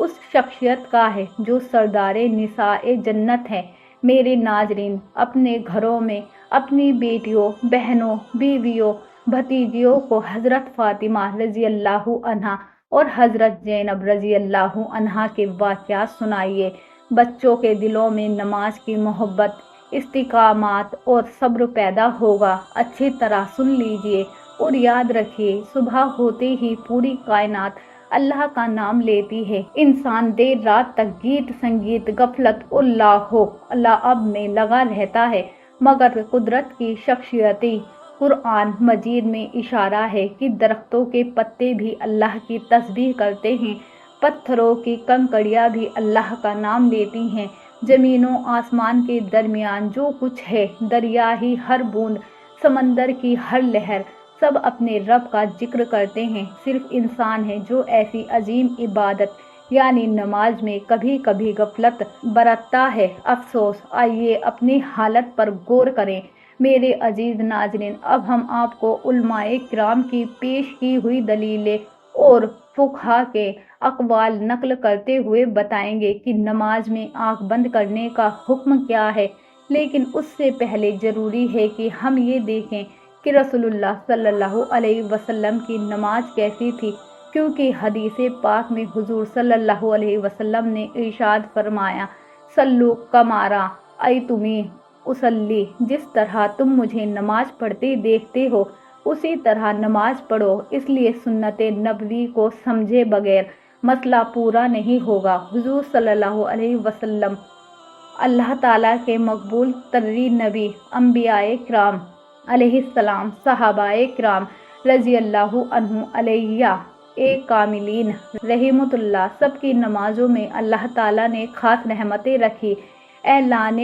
اس شخصیت کا ہے جو سردار نساء جنت ہے۔ میرے ناظرین، اپنے گھروں میں اپنی بیٹیوں، بہنوں، بیویوں، بھتیجیوں کو حضرت فاطمہ رضی اللہ عنہا اور حضرت زینب رضی اللہ عنہا کے واقعات سنائیے۔ بچوں کے دلوں میں نماز کی محبت، استقامت اور صبر پیدا ہوگا۔ اچھی طرح سن لیجئے اور یاد رکھیے، صبح ہوتے ہی پوری کائنات اللہ کا نام لیتی ہے۔ انسان دیر رات تک گیت سنگیت، غفلت اور لاہو لعب میں لگا رہتا ہے، مگر قدرت کی شخصیتی قرآن مجید میں اشارہ ہے کہ درختوں کے پتے بھی اللہ کی تسبیح کرتے ہیں، پتھروں کی کنکریاں بھی اللہ کا نام لیتی ہیں، زمین و آسمان کے درمیان جو کچھ ہے، دریا ہی ہر بوند، سمندر کی ہر لہر، سب اپنے رب کا ذکر کرتے ہیں۔ صرف انسان ہے جو ایسی عظیم عبادت یعنی نماز میں کبھی کبھی غفلت برتتا ہے۔ افسوس! آئیے اپنی حالت پر غور کریں۔ میرے عزیز ناظرین، اب ہم آپ کو علماء کرام کی پیش کی ہوئی دلیلیں اور فقہا کے اقوال نقل کرتے ہوئے بتائیں گے کہ نماز میں آنکھ بند کرنے کا حکم کیا ہے، لیکن اس سے پہلے ضروری ہے کہ ہم یہ دیکھیں کہ رسول اللہ صلی اللہ علیہ وسلم کی نماز کیسی تھی، کیونکہ حدیث پاک میں حضور صلی اللہ علیہ وسلم نے ارشاد فرمایا، صلو کما رأیتمونی اصلی، جس طرح تم مجھے نماز پڑھتے دیکھتے ہو اسی طرح نماز پڑھو۔ اس لیے سنت نبوی کو سمجھے بغیر مسئلہ پورا نہیں ہوگا۔ حضور صلی اللہ علیہ وسلم اللہ تعالیٰ کے مقبول ترین نبی، انبیاء کرام علیہ السلام، صحابہ کرام رضی اللہ عنہم علیہ کاملین رحمۃ اللہ، سب کی نمازوں میں اللہ تعالیٰ نے خاص رحمتیں رکھی۔ اعلان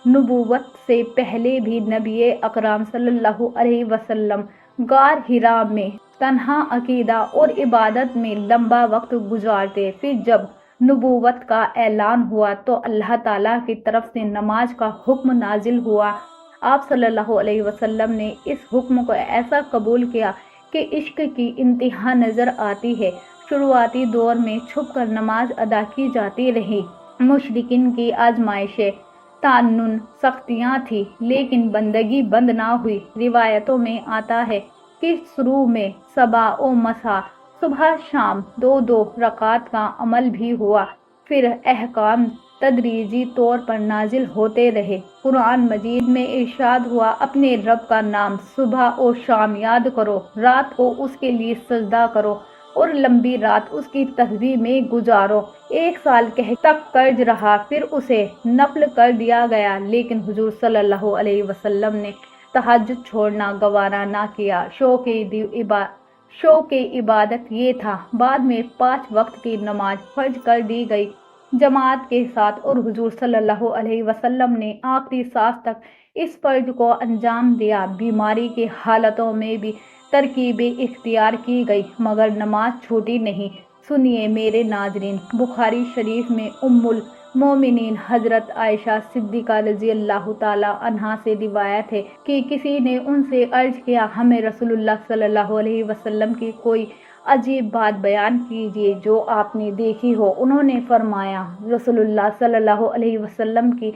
نبوت سے پہلے بھی نبی اکرم صلی اللہ علیہ وسلم غار حرا میں تنہا عقیدہ اور عبادت میں لمبا وقت گزارتے۔ پھر جب نبوت کا اعلان ہوا تو اللہ تعالیٰ کی طرف سے نماز کا حکم نازل ہوا۔ آپ صلی اللہ علیہ وسلم نے اس حکم کو ایسا قبول کیا کہ عشق کی انتہا نظر آتی ہے۔ شروعاتی دور میں چھپ کر نماز ادا کی جاتی رہی۔ مشرکین کی آزمائشیں، تعنن، سختیاں تھی، لیکن بندگی بند نہ ہوئی۔ روایتوں میں آتا ہے کہ شروع میں صبح و مساء، صبح شام 2 رکعت کا عمل بھی ہوا، پھر احکام تدریجی طور پر نازل ہوتے رہے۔ قرآن مجید میں ارشاد ہوا، اپنے رب کا نام صبح و شام یاد کرو، رات کو اس کے لیے سجدہ کرو اور لمبی رات اس کی تسبیح میں گزارو۔ 1 سال تک قرض رہا، پھر اسے نفل کر دیا گیا، لیکن حضور صلی اللہ علیہ وسلم نے تہجد چھوڑنا گوارا نہ کیا۔ شوق عبادت یہ تھا۔ بعد میں 5 وقت کی نماز فرض کر دی گئی جماعت کے ساتھ، اور حضور صلی اللہ علیہ وسلم نے آخری سانس تک اس فرض کو انجام دیا۔ بیماری کی حالتوں میں بھی ترکیبیں اختیار کی گئی، مگر نماز چھوٹی نہیں۔ سنیے میرے ناظرین، بخاری شریف میں ام المومنین حضرت عائشہ صدیقہ رضی اللہ تعالیٰ عنہا سے روایت ہے کہ کسی نے ان سے عرض کیا، ہمیں رسول اللہ صلی اللہ علیہ وسلم کی کوئی عجیب بات بیان کیجیے جو آپ نے دیکھی ہو۔ انہوں نے فرمایا، رسول اللہ صلی اللہ علیہ وسلم کی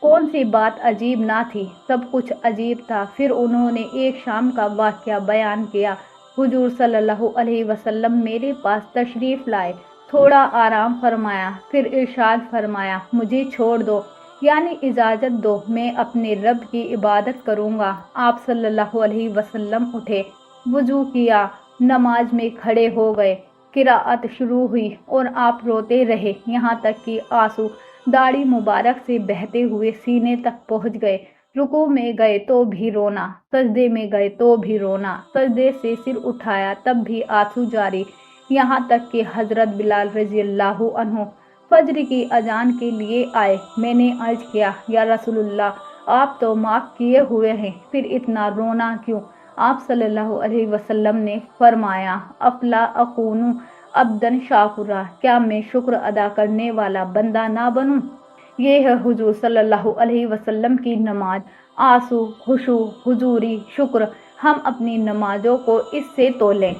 کون سی بات عجیب نہ تھی، سب کچھ عجیب تھا۔ پھر انہوں نے ایک شام کا واقعہ بیان کیا۔ حضور صلی اللہ علیہ وسلم میرے پاس تشریف لائے، تھوڑا آرام فرمایا، پھر ارشاد فرمایا، مجھے چھوڑ دو، یعنی اجازت دو، میں اپنے رب کی عبادت کروں گا۔ آپ صلی اللہ علیہ وسلم اٹھے، وضو کیا، نماز میں کھڑے ہو گئے، قرأت شروع ہوئی اور آپ روتے رہے، یہاں تک کہ آنسو داڑھی مبارک سے بہتے ہوئے سینے تک پہنچ گئے۔ رکوع میں گئے تو بھی رونا، سجدے میں گئے تو بھی رونا، سجدے سے سر اٹھایا تب بھی آنسو جاری، یہاں تک کہ حضرت بلال رضی اللہ عنہ فجر کی اذان کے لیے آئے۔ میں نے عرض کیا، یا رسول اللہ، آپ تو معاف کیے ہوئے ہیں، پھر اتنا رونا کیوں؟ آپ صلی اللہ علیہ وسلم نے فرمایا، افلا اکون عبدا شاکرا، کیا میں شکر ادا کرنے والا بندہ نہ بنوں؟ یہ ہے حضور صلی اللہ علیہ وسلم کی نماز، آنسو، خشوع، حضوری، شکر۔ ہم اپنی نمازوں کو اس سے تولیں۔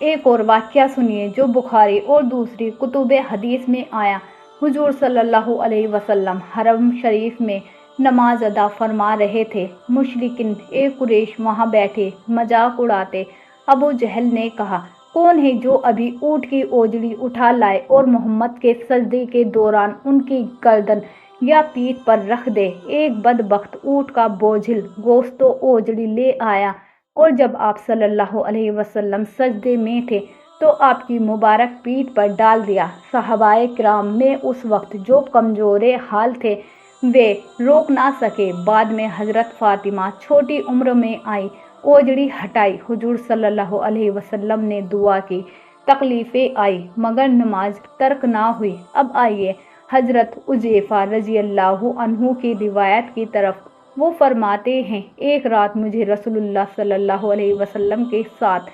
ایک اور واقعہ سنیے جو بخاری اور دوسری کتب حدیث میں آیا۔ حضور صلی اللہ علیہ وسلم حرم شریف میں نماز ادا فرما رہے تھے۔ مشرکین قریش وہاں بیٹھے مذاق اڑاتے۔ ابو جہل نے کہا، کون ہے جو ابھی اونٹ کی اوجڑی اٹھا لائے اور محمد کے سجدے کے دوران ان کی گردن یا پیٹھ پر رکھ دے؟ ایک بدبخت اونٹ کا بوجھل گوشت و اوجڑی لے آیا اور جب آپ صلی اللہ علیہ وسلم سجدے میں تھے تو آپ کی مبارک پیٹھ پر ڈال دیا۔ صحابہ کرام میں اس وقت جو کمزور حال تھے وہ روک نہ سکے۔ بعد میں حضرت فاطمہ چھوٹی عمر میں آئی، اوجڑی ہٹائی، حضور صلی اللہ علیہ وسلم نے دعا کی، تکلیفیں آئی مگر نماز ترک نہ ہوئی۔ اب آئیے حضرت حذیفہ رضی اللہ عنہ کی روایت کی طرف۔ وہ فرماتے ہیں، ایک رات مجھے رسول اللہ صلی اللہ علیہ وسلم کے ساتھ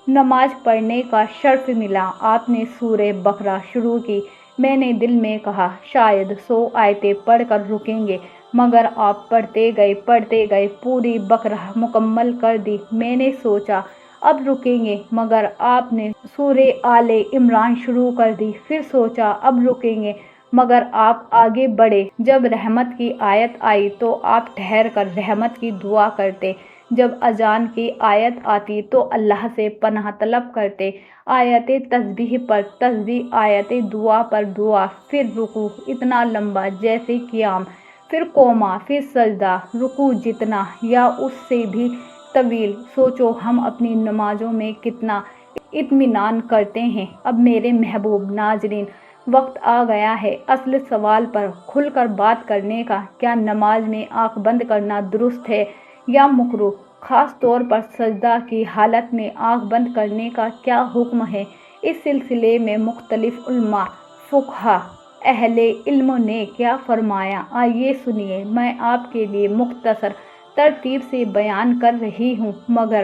نماز پڑھنے کا شرف ملا۔ آپ نے سورہ بقرہ شروع کی۔ میں نے دل میں کہا شاید 100 آیتیں پڑھ کر رکیں گے، مگر آپ پڑھتے گئے پوری بقرہ مکمل کر دی۔ میں نے سوچا اب رکیں گے، مگر آپ نے سورہ آل عمران شروع کر دی۔ پھر سوچا اب رکیں گے، مگر آپ آگے بڑھے۔ جب رحمت کی آیت آئی تو آپ ٹھہر کر رحمت کی دعا کرتے۔ جب اذان کی آیت آتی تو اللہ سے پناہ طلب کرتے۔ آیت تسبیح پر تسبیح، آیت دعا پر دعا، پھر رکوع اتنا لمبا جیسے قیام، پھر قوما، پھر سجدہ، رکوع جتنا یا اس سے بھی طویل۔ سوچو ہم اپنی نمازوں میں کتنا اطمینان کرتے ہیں۔ اب میرے محبوب ناظرین، وقت آ گیا ہے اصل سوال پر کھل کر بات کرنے کا۔ کیا نماز میں آنکھ بند کرنا درست ہے یا مکروہ؟ خاص طور پر سجدہ کی حالت میں آنکھ بند کرنے کا کیا حکم ہے؟ اس سلسلے میں مختلف علماء، فقہا، اہل علم نے کیا فرمایا، آئیے سنیے۔ میں آپ کے لیے مختصر ترتیب سے بیان کر رہی ہوں، مگر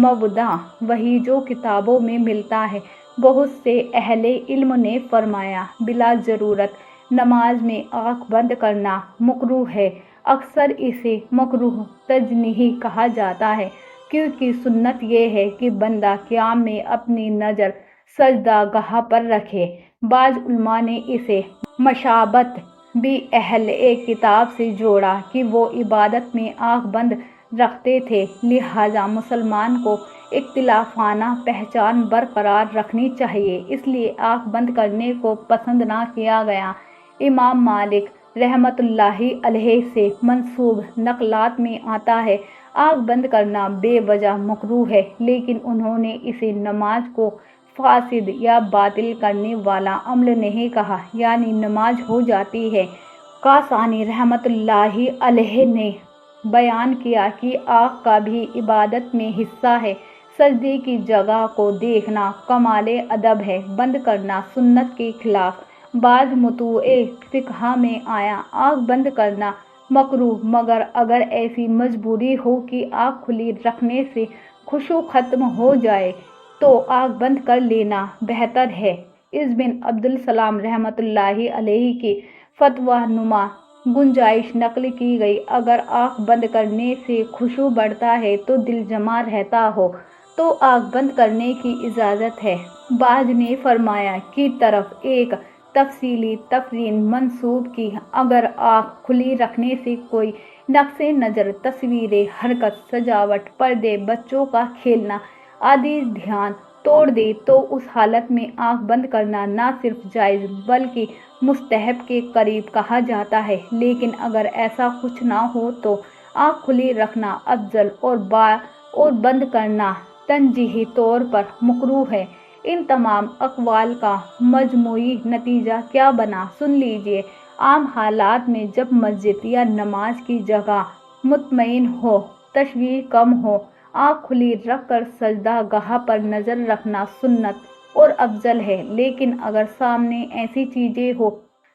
مبدا وہی جو کتابوں میں ملتا ہے۔ بہت سے اہل علم نے فرمایا بلا ضرورت نماز میں آنکھ بند کرنا مکروہ ہے۔ اکثر اسے مکروہ تنزیہی کہا جاتا ہے، کیونکہ سنت یہ ہے کہ بندہ قیام میں اپنی نظر سجدہ گاہ پر رکھے۔ بعض علماء نے اسے مشابہت بھی اہل کتاب سے جوڑا کہ وہ عبادت میں آنکھ بند رکھتے تھے، لہٰذا مسلمان کو اختلافانہ پہچان برقرار رکھنی چاہیے، اس لیے آنکھ بند کرنے کو پسند نہ کیا گیا۔ امام مالک رحمۃ اللہ علیہ سے منسوب نقلات میں آتا ہے آنکھ بند کرنا بے وجہ مکروہ ہے، لیکن انہوں نے اسے نماز کو فاسد یا باطل کرنے والا عمل نہیں کہا، یعنی نماز ہو جاتی ہے۔ کاسانی رحمۃ اللہ علیہ نے بیان کیا کہ آنکھ کا بھی عبادت میں حصہ ہے۔ سجدے کی جگہ کو دیکھنا کمال ادب ہے، بند کرنا سنت کے خلاف۔ بعض متوع فقہ میں آیا آنکھ بند کرنا مکروہ، مگر اگر ایسی مجبوری ہو کہ آنکھ کھلی رکھنے سے خشوع ختم ہو جائے تو آنکھ بند کر لینا بہتر ہے۔ اس بن عبدالسلام رحمۃ اللہ علیہ کی فتویٰ نما گنجائش نقل کی گئی، اگر آنکھ بند کرنے سے خشوع بڑھتا ہے تو دل جمع رہتا ہو تو آنکھ بند کرنے کی اجازت ہے۔ بعض نے فرمایا کی طرف ایک تفصیلی تفرین منسوب کی، اگر آنکھ کھلی رکھنے سے کوئی نقص نظر، تصویریں، حرکت، سجاوٹ، پردے، بچوں کا کھیلنا آدی دھیان توڑ دے تو اس حالت میں آنکھ بند کرنا نہ صرف جائز بلکہ مستحب کے قریب کہا جاتا ہے، لیکن اگر ایسا کچھ نہ ہو تو آنکھ کھلی رکھنا افضل اور بند کرنا تنزیہی طور پر مکروہ ہے۔ ان تمام اقوال کا مجموعی نتیجہ کیا بنا، سن لیجیے۔ عام حالات میں جب مسجد یا نماز کی جگہ مطمئن ہو، تشویش کم ہو، آنکھ کھلی رکھ کر سجدہ گاہ پر نظر رکھنا سنت اور افضل ہے، لیکن اگر سامنے ایسی چیزیں ہو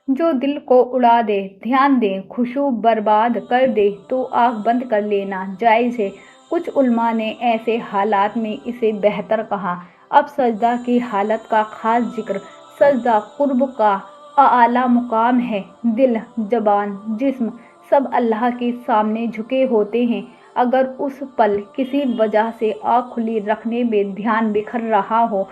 جو دل کو اڑا دے، دھیان دیں، خشوع برباد کر دے تو آنکھ بند کر لینا جائز ہے۔ کچھ علماء نے ایسے حالات میں اسے بہتر کہا۔ اب سجدہ کی حالت کا خاص ذکر۔ سجدہ قرب کا اعلیٰ مقام ہے۔ دل، زبان، جسم سب اللہ کے سامنے جھکے ہوتے ہیں۔ اگر اس پل کسی وجہ سے آنکھ کھلی رکھنے میں دھیان بکھر رہا ہو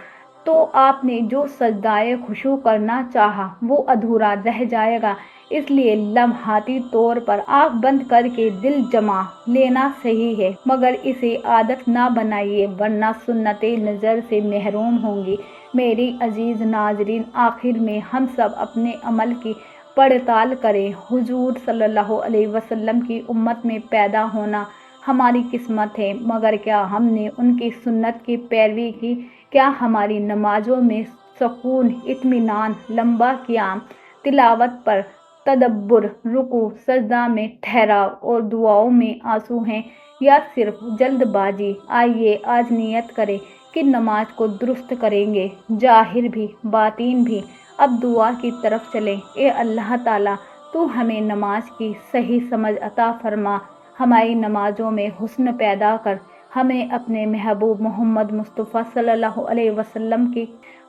تو آپ نے جو سجدائے خشوع کرنا چاہا وہ ادھورا رہ جائے گا۔ اس لیے لمحاتی طور پر آنکھ بند کر کے دل جما لینا صحیح ہے، مگر اسے عادت نہ بنائیے ورنہ سنت نظر سے محروم ہوں گی۔ میری عزیز ناظرین، آخر میں ہم سب اپنے عمل کی پڑتال کریں۔ حضور صلی اللہ علیہ وسلم کی امت میں پیدا ہونا ہماری قسمت ہے، مگر کیا ہم نے ان کی سنت کی پیروی کی؟ کیا ہماری نمازوں میں سکون، اطمینان، لمبا قیام، تلاوت پر تدبر، رکوع سجدہ میں ٹھہراؤ اور دعاؤں میں آنسو ہیں یا صرف جلد بازی؟ آئیے آج نیت کریں کہ نماز کو درست کریں گے، ظاہر بھی باطن بھی۔ اب دعا کی طرف چلیں۔ اے اللہ تعالیٰ، تو ہمیں نماز کی صحیح سمجھ عطا فرما، ہماری نمازوں میں حسن پیدا کر، ہمیں اپنے محبوب محمد مصطفیٰ صلی اللہ علیہ وسلم کی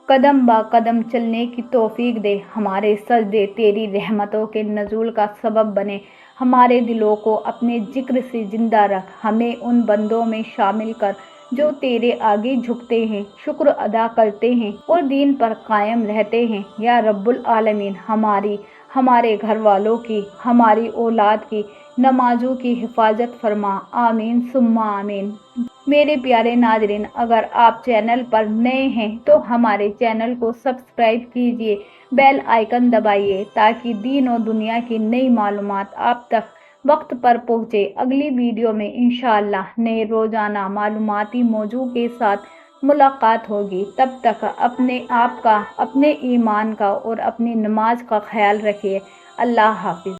قدم با قدم چلنے کی توفیق دے۔ ہمارے سجدے تیری رحمتوں کے نزول کا سبب بنے، ہمارے دلوں کو اپنے ذکر سے زندہ رکھ، ہمیں ان بندوں میں شامل کر جو تیرے آگے جھکتے ہیں، شکر ادا کرتے ہیں اور دین پر قائم رہتے ہیں۔ یا رب العالمین، ہماری، ہمارے گھر والوں کی، ہماری اولاد کی نمازوں کی حفاظت فرما، آمین ثم آمین۔ میرے پیارے ناظرین، اگر آپ چینل پر نئے ہیں تو ہمارے چینل کو سبسکرائب کیجیے، بیل آئیکن دبائیے تاکہ دین و دنیا کی نئی معلومات آپ تک وقت پر پہنچے۔ اگلی ویڈیو میں انشاءاللہ نئے روزانہ معلوماتی موضوع کے ساتھ ملاقات ہوگی۔ تب تک اپنے آپ کا، اپنے ایمان کا اور اپنی نماز کا خیال رکھیے۔ اللہ حافظ۔